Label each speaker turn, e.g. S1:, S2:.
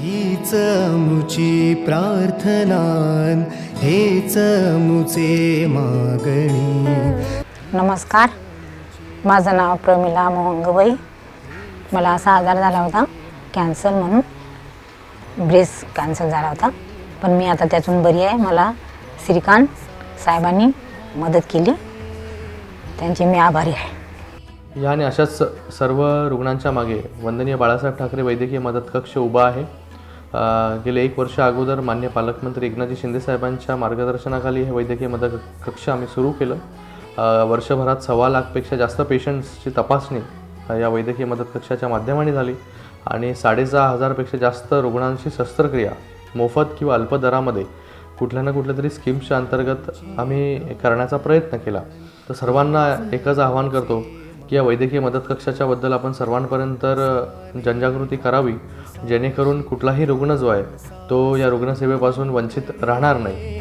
S1: हीच मुची प्रार्थनान, हेच मुचे मागणी.
S2: नमस्कार, माझं नाव प्रमिला मोहन गवई. मला असा आजार झाला होता, कॅन्सर म्हणून, ब्रेस्ट कॅन्सर झाला होता. पण मी आता त्यातून बरी आहे. मला श्रीकांत साहेबांनी मदत केली, त्यांची मी आभारी आहे.
S3: याने अशाच सर्व रुग्णांच्या मागे वंदनीय बाळासाहेब ठाकरे वैद्यकीय मदत कक्ष उभा आहे. गेले 1 वर्ष अगोदर मान्य पालकमंत्री एकनाथजी शिंदे साहेबांच्या मार्गदर्शनाखाली हे वैद्यकीय मदत कक्ष आम्ही सुरू केलं. वर्षभरात 1.25 लाखपेक्षा जास्त पेशंट्सची तपासणी या वैद्यकीय मदत कक्षाच्या माध्यमाने झाली आणि 6,500पेक्षा जास्त रुग्णांची शस्त्रक्रिया मोफत किंवा अल्प दरामध्ये कुठल्या ना कुठल्या तरी स्कीम्सच्या अंतर्गत आम्ही करण्याचा प्रयत्न केला. तर सर्वांना एकच आवाहन करतो की या वैद्यकीय मदत कक्षाच्याबद्दल आपण सर्वांपर्यंत जनजागृती करावी, जेणेकरून कुठलाही रुग्ण जो आहे तो या रुग्णसेवेपासून वंचित राहणार नाही.